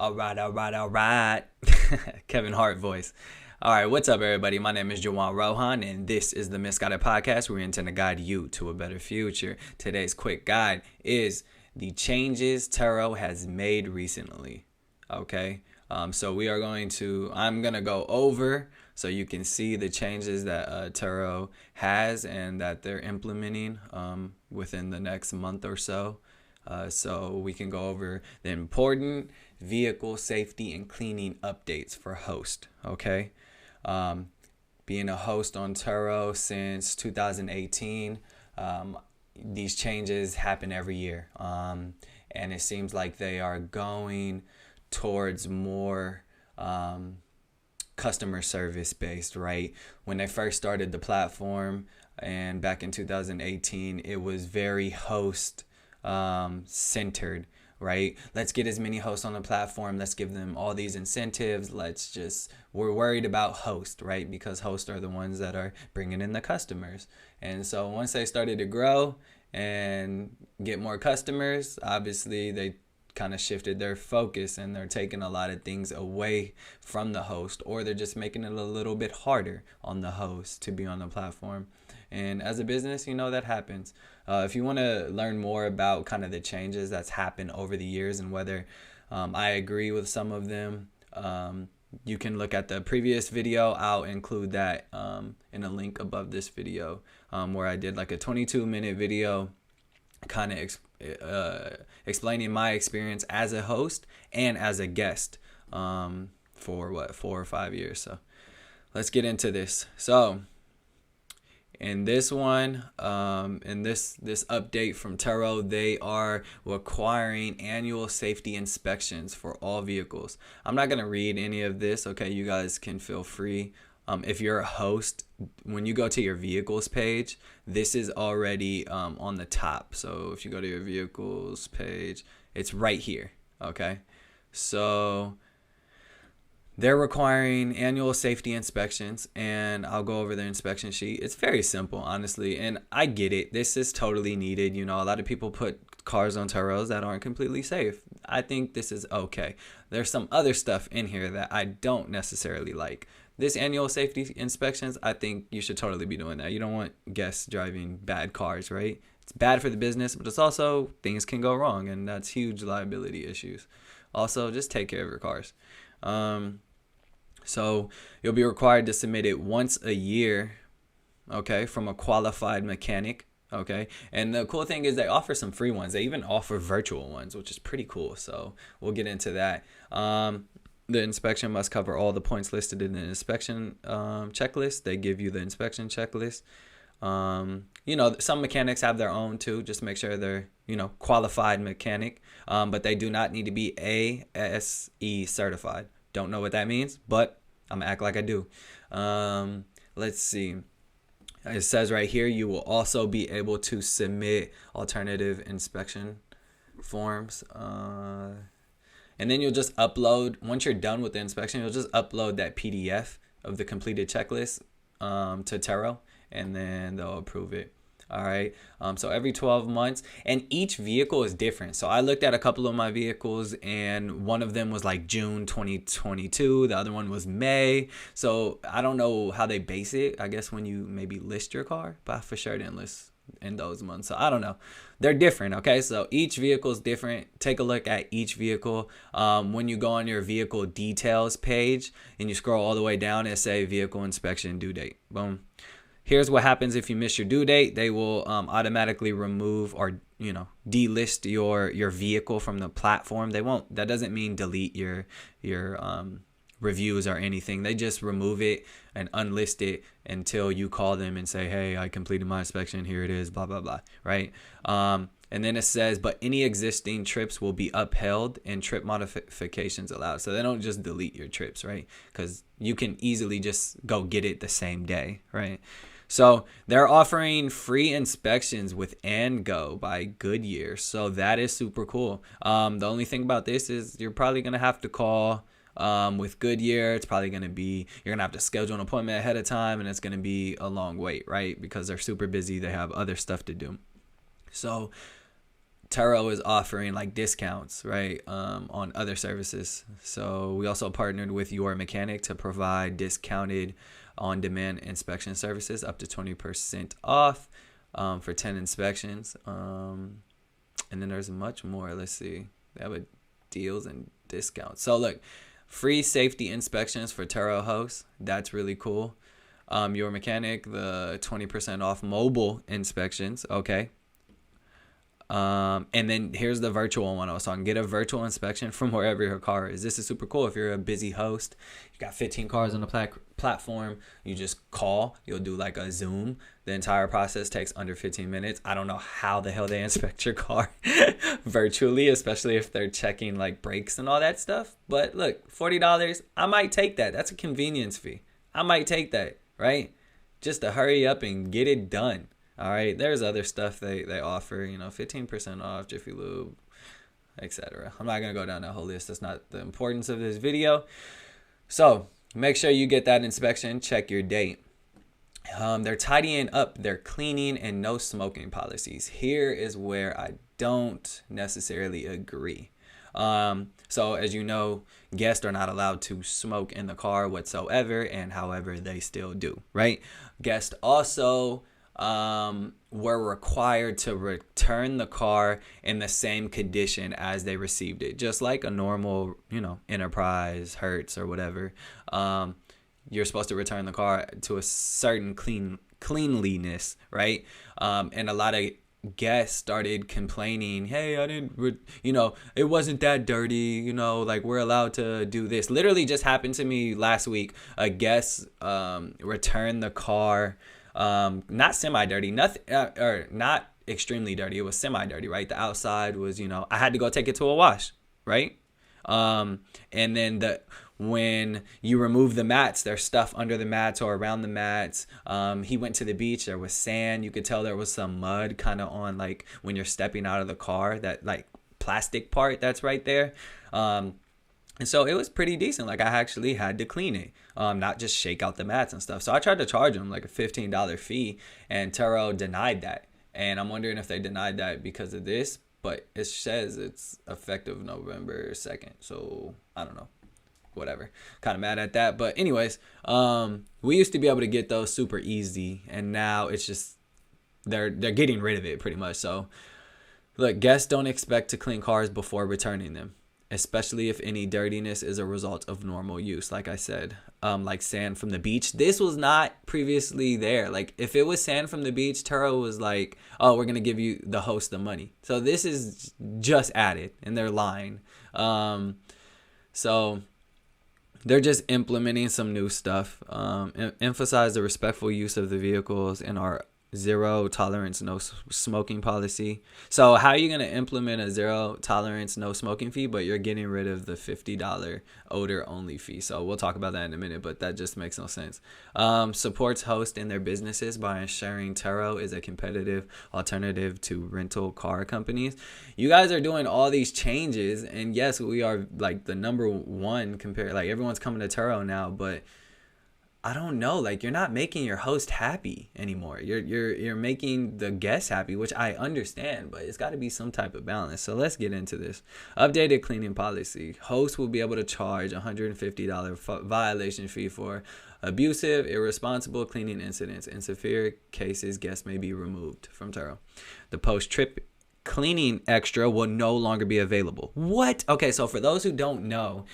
All right. Kevin Hart voice. All right, what's up, everybody? My name is Juwan Rohan, and this is the Misguided Podcast, where we intend to guide you to a better future. Today's quick guide is the changes Turo has made recently. Okay, so I'm going to go over so you can see the changes that Turo has and that they're implementing within the next month or so. So we can go over the important vehicle safety and cleaning updates for host. Okay. Being a host on Turo since 2018, these changes happen every year. And it seems like they are going towards more customer service based, right? When they first started the platform and back in 2018, it was very host centered, right? Let's get as many hosts on the platform. Let's give them all these incentives. We're worried about hosts, right? Because hosts are the ones that are bringing in the customers. And so once they started to grow and get more customers, obviously they kind of shifted their focus and they're taking a lot of things away from the host, or they're just making it a little bit harder on the host to be on the platform. And as a business, that happens. If you want to learn more about kind of the changes that's happened over the years and whether I agree with some of them, you can look at the previous video. I'll include that in a link above this video where I did like a 22-minute video kind of explaining my experience as a host and as a guest for 4 or 5 years. So let's get into this. So in this one, in this update from Turo, they are requiring annual safety inspections for all vehicles. I'm not going to read any of this, okay? You guys can feel free. If you're a host, when you go to your vehicles page, this is already on the top. So if you go to your vehicles page, it's right here, okay? So they're requiring annual safety inspections, and I'll go over the inspection sheet. It's very simple, honestly, and I get it. This is totally needed. A lot of people put cars on Turos that aren't completely safe. I think this is okay. There's some other stuff in here that I don't necessarily like. This annual safety inspections, I think you should totally be doing that. You don't want guests driving bad cars, right? It's bad for the business, but it's also things can go wrong, and that's huge liability issues. Also, just take care of your cars. So you'll be required to submit it once a year, okay, from a qualified mechanic, okay? And the cool thing is they offer some free ones. They even offer virtual ones, which is pretty cool. So we'll get into that. The inspection must cover all the points listed in the inspection checklist. They give you the inspection checklist. Some mechanics have their own too. Just make sure they're, qualified mechanic. But they do not need to be ASE certified. Don't know what that means, but I'm going to act like I do. Let's see. It says right here, you will also be able to submit alternative inspection forms. And then you'll just upload, once you're done with the inspection, you'll just upload that PDF of the completed checklist to Turo, and then they'll approve it. All right. So every 12 months, and each vehicle is different. So I looked at a couple of my vehicles, and one of them was like June 2022. The other one was May. So I don't know how they base it. I guess when you maybe list your car, but I for sure didn't list in those months. So I don't know. They're different. Okay. So each vehicle is different. Take a look at each vehicle. When you go on your vehicle details page and you scroll all the way down, it say vehicle inspection due date. Boom. Here's what happens if you miss your due date. They will automatically remove or delist your vehicle from the platform. They won't. That doesn't mean delete your reviews or anything. They just remove it and unlist it until you call them and say, hey, I completed my inspection. Here it is. Blah blah blah. Right. And then it says, but any existing trips will be upheld and trip modifications allowed. So they don't just delete your trips, right? Because you can easily just go get it the same day, right? So they're offering free inspections with And Go by Goodyear. So that is super cool. The only thing about this is you're probably going to have to call with Goodyear. It's probably going to be, you're going to have to schedule an appointment ahead of time, and it's going to be a long wait, right? Because they're super busy. They have other stuff to do. So Turo is offering like discounts, right, on other services. So we also partnered with Your Mechanic to provide discounted on-demand inspection services up to 20% off for 10 inspections. And then there's much more. Let's see. They have deals and discounts. So look, free safety inspections for Turo hosts. That's really cool. Your Mechanic, the 20% off mobile inspections. Okay. And then here's the virtual one I was talking. Get a virtual inspection from wherever your car is. This is super cool. If you're a busy host, you got 15 cars on the platform, you just call. You'll do like a Zoom. The entire process takes under 15 minutes. I don't know how the hell they inspect your car virtually, especially if they're checking like brakes and all that stuff. But look, $40, I might take that. That's a convenience fee. I might take that, right? Just to hurry up and get it done. All right, there's other stuff they offer, 15% off, Jiffy Lube, etc. I'm not going to go down that whole list. That's not the importance of this video. So make sure you get that inspection. Check your date. They're tidying up their cleaning and no smoking policies. Here is where I don't necessarily agree. So as you know, guests are not allowed to smoke in the car whatsoever, and however, they still do, right? Guests also were required to return the car in the same condition as they received it, just like a normal, Enterprise, Hertz, or whatever. You're supposed to return the car to a certain cleanliness, right? And a lot of guests started complaining, hey, I didn't, it wasn't that dirty, like we're allowed to do this. Literally just happened to me last week. A guest returned the car. Not semi-dirty, nothing, or not extremely dirty. It was semi-dirty, right? The outside was, I had to go take it to a wash, right? And then when you remove the mats, there's stuff under the mats or around the mats. He went to the beach. There was sand. You could tell there was some mud kind of on, like, when you're stepping out of the car, that, like, plastic part that's right there. And so it was pretty decent. Like, I actually had to clean it, not just shake out the mats and stuff. So I tried to charge them like a $15 fee, and Turo denied that. And I'm wondering if they denied that because of this, but it says it's effective November 2nd. So I don't know, whatever. Kind of mad at that. But anyways, we used to be able to get those super easy, and now it's just they're getting rid of it pretty much. So look, guests don't expect to clean cars before returning them, especially if any dirtiness is a result of normal use. Like I said, like sand from the beach. This was not previously there. Like, if it was sand from the beach, Turo was like, oh, we're going to give you, the host, the money. So this is just added, and they're lying. So they're just implementing some new stuff. Emphasize the respectful use of the vehicles in our zero tolerance, no smoking policy. So how are you going to implement a zero tolerance, no smoking fee, but you're getting rid of the $50 odor only fee? So we'll talk about that in a minute, but that just makes no sense. Supports hosts in their businesses by ensuring Turo is a competitive alternative to rental car companies. You guys are doing all these changes, and yes, we are like the number one compared, like everyone's coming to Turo now, but I don't know, like, you're not making your host happy anymore. You're making the guests happy, which I understand, but it's got to be some type of balance. So let's get into this. Updated cleaning policy. Hosts will be able to charge $150 violation fee for abusive, irresponsible cleaning incidents. In severe cases, guests may be removed from Turo. The post-trip cleaning extra will no longer be available. What? Okay, so for those who don't know,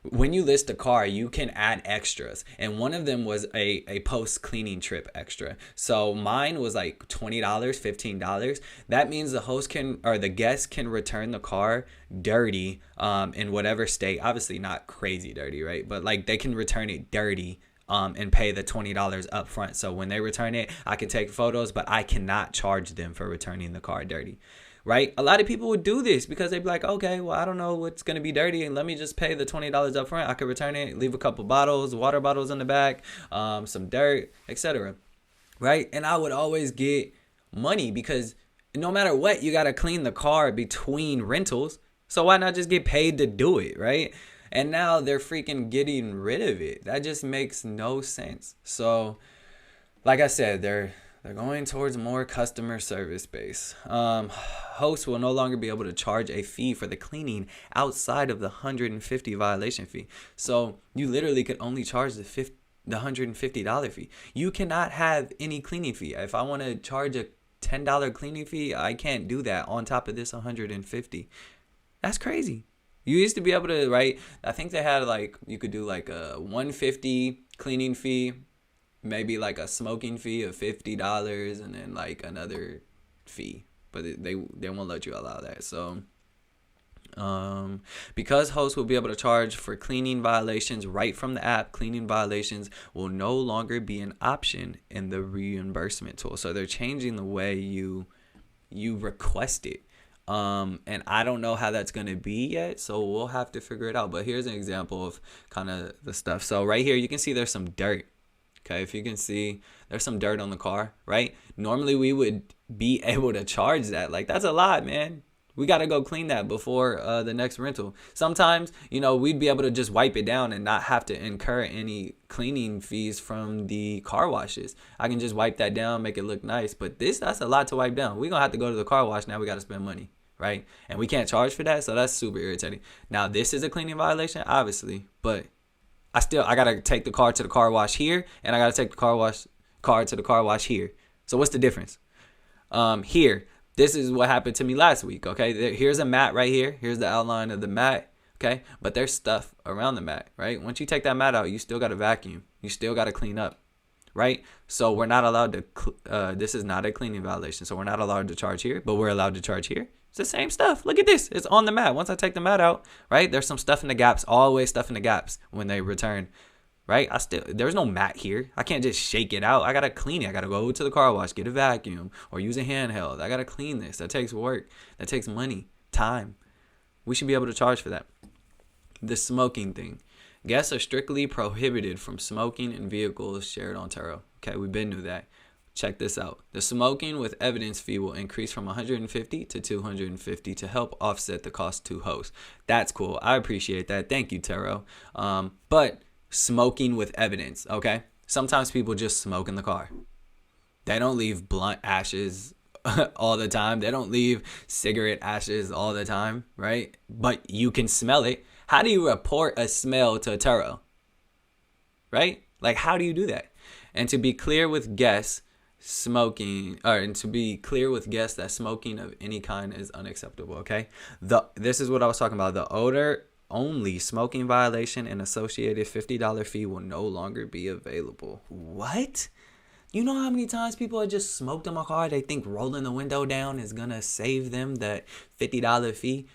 when you list a car, you can add extras, and one of them was a post cleaning trip extra. So mine was like $20, $15. That means the host can, or the guest can, return the car dirty in whatever state. Obviously not crazy dirty, right? But like, they can return it dirty and pay the $20 up front. So when they return it, I can take photos, but I cannot charge them for returning the car dirty, right? A lot of people would do this because they'd be like, okay, well, I don't know what's going to be dirty, and let me just pay the $20 up front. I could return it, leave a couple bottles, water bottles in the back, some dirt, etc., right? And I would always get money because no matter what, you got to clean the car between rentals. So why not just get paid to do it, right? And now they're freaking getting rid of it. That just makes no sense. So, like I said, they're They're going towards more customer service base. Hosts will no longer be able to charge a fee for the cleaning outside of the 150 violation fee. So you literally could only charge the $150 fee. You cannot have any cleaning fee. If I want to charge a $10 cleaning fee, I can't do that on top of this 150. That's crazy. You used to be able to, right? I think they had like, you could do like a 150 cleaning fee, maybe like a smoking fee of $50, and then like another fee, but they won't let you allow that. So because hosts will be able to charge for cleaning violations right from the app, cleaning violations will no longer be an option in the reimbursement tool. So they're changing the way you request it. And I don't know how that's going to be yet, so we'll have to figure it out. But here's an example of kind of the stuff. So right here, you can see there's some dirt. Okay, if you can see, there's some dirt on the car, right? Normally, we would be able to charge that. Like, that's a lot, man. We got to go clean that before the next rental. Sometimes, we'd be able to just wipe it down and not have to incur any cleaning fees from the car washes. I can just wipe that down, make it look nice. But that's a lot to wipe down. We're going to have to go to the car wash. Now we got to spend money, right? And we can't charge for that, so that's super irritating. Now, this is a cleaning violation, obviously, but I gotta take the car to the car wash here, and I gotta take the car to the car wash here. So what's the difference? Here, this is what happened to me last week. Okay, here's a mat right here. Here's the outline of the mat. Okay, but there's stuff around the mat, right? Once you take that mat out, you still gotta vacuum. You still gotta clean up, right? So we're not allowed to. This is not a cleaning violation, so we're not allowed to charge here, but we're allowed to charge here. It's the same stuff. Look at this. It's on the mat. Once I take the mat out, right, there's some stuff in the gaps. Always stuff in the gaps when they return, right? There's no mat here. I can't just shake it out. I got to clean it. I got to go to the car wash, get a vacuum, or use a handheld. I got to clean this. That takes work. That takes money, time. We should be able to charge for that. The smoking thing. Guests are strictly prohibited from smoking in vehicles shared on Turo. Okay, we've been through that. Check this out. The smoking with evidence fee will increase from $150 to $250 to help offset the cost to host. That's cool. I appreciate that. Thank you, Turo. But smoking with evidence, okay? Sometimes people just smoke in the car. They don't leave blunt ashes all the time. They don't leave cigarette ashes all the time, right? But you can smell it. How do you report a smell to Turo? Right? Like, how do you do that? And to be clear with guests, that smoking of any kind is unacceptable. Okay, this is what I was talking about. The odor only smoking violation and associated $50 fee will no longer be available. What? You know how many times people have just smoked in my car? They think rolling the window down is gonna save them that $50 fee.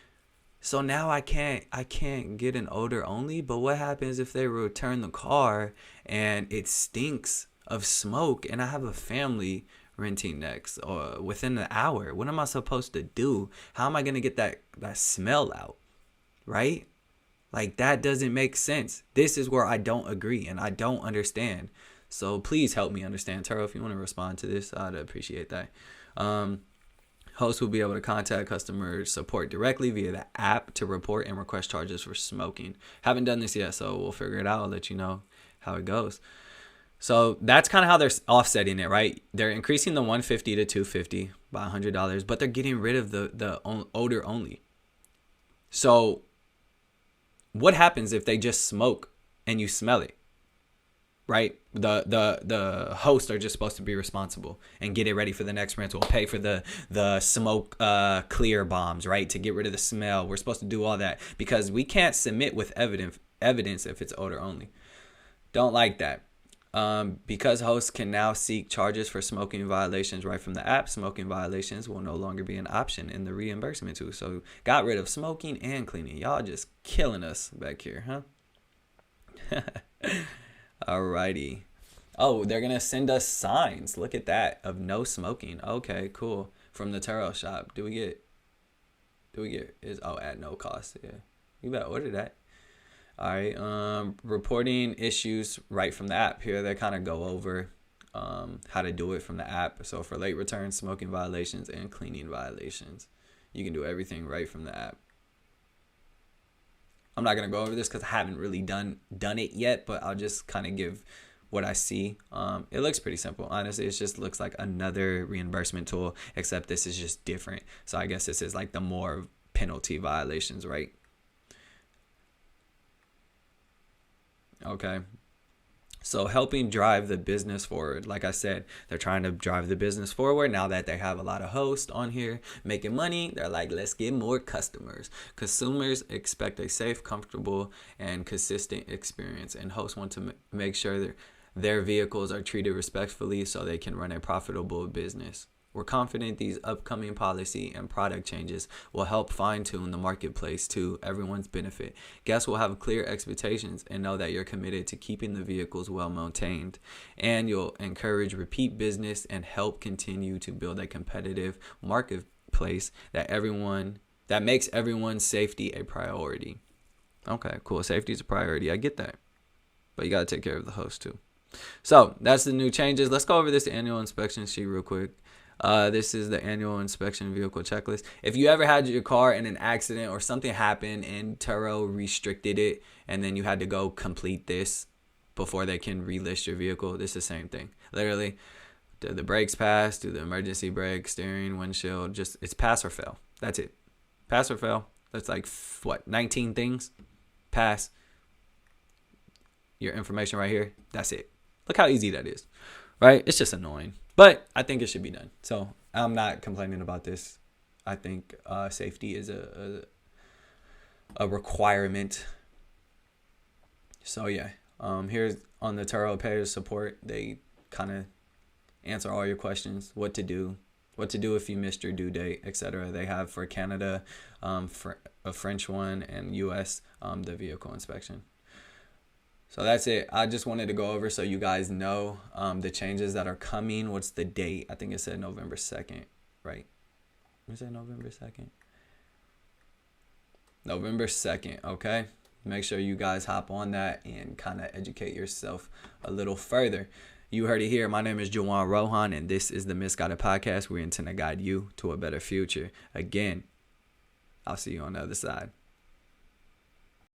So now I can't get an odor only. But what happens if they return the car and it stinks of smoke, and I have a family renting next or within an hour? What am I supposed to do? How am I going to get that smell out? Right? Like, that doesn't make sense. This is where I don't agree and I don't understand. So please help me understand. Turo, if you want to respond to this, I'd appreciate that. Hosts will be able to contact customer support directly via the app to report and request charges for smoking. Haven't done this yet, so we'll figure it out. I'll let you know how it goes. So that's kind of how they're offsetting it, right? They're increasing the $150 to $250 by $100, but they're getting rid of the odor only. So what happens if they just smoke and you smell it, right? The hosts are just supposed to be responsible and get it ready for the next rental, pay for the smoke clear bombs, right? To get rid of the smell. We're supposed to do all that because we can't submit with evidence if it's odor only. Don't like that. Because hosts can now seek charges for smoking violations right from the app, smoking violations will no longer be an option in the reimbursement tool. So got rid of smoking and cleaning. Y'all just killing us back here, huh? Alrighty. Oh, they're going to send us signs. Look at that, of no smoking. Okay, cool. From the Turo shop. Do we get at no cost. Yeah. You better order that. All right, reporting issues right from the app. Here they kind of go over how to do it from the app. So for late returns, smoking violations, and cleaning violations, you can do everything right from the app. I'm not going to go over this because I haven't really done it yet, but I'll just kind of give what I see, it looks pretty simple. Honestly, it just looks like another reimbursement tool, except this is just different. So I guess this is like the more penalty violations, right? Okay. So helping drive the business forward. Like I said, they're trying to drive the business forward now that they have a lot of hosts on here making money. They're like, let's get more customers. Consumers expect a safe, comfortable, and consistent experience, and hosts want to make sure that their vehicles are treated respectfully so they can run a profitable business. We're confident these upcoming policy and product changes will help fine-tune the marketplace to everyone's benefit. Guests will have clear expectations and know that you're committed to keeping the vehicles well-maintained. And you'll encourage repeat business and help continue to build a competitive marketplace that makes everyone's safety a priority. Okay, cool. Safety is a priority. I get that. But you got to take care of the host too. So that's the new changes. Let's go over this annual inspection sheet real quick. This is the annual inspection vehicle checklist. If you ever had your car in an accident or something happened and Turo restricted it and then you had to go complete this before they can relist your vehicle, this is the same thing. Literally, do the brakes pass, do the emergency brake, steering, windshield, it's pass or fail. That's it. Pass or fail. That's like, 19 things? Pass. Your information right here. That's it. Look how easy that is, right? It's just annoying. But I think it should be done. So I'm not complaining about this. I think safety is a requirement. So yeah, here's on the Turo Pay Support. They kind of answer all your questions. What to do if you missed your due date, etc. They have for Canada, for a French one, and U.S. The vehicle inspection. So that's it. I just wanted to go over so you guys know the changes that are coming. What's the date? I think it said November 2nd, right? Was it November 2nd? November 2nd, okay? Make sure you guys hop on that and kind of educate yourself a little further. You heard it here. My name is Juwan Rohan, and this is the Misguided Podcast. We intend to guide you to a better future. Again, I'll see you on the other side.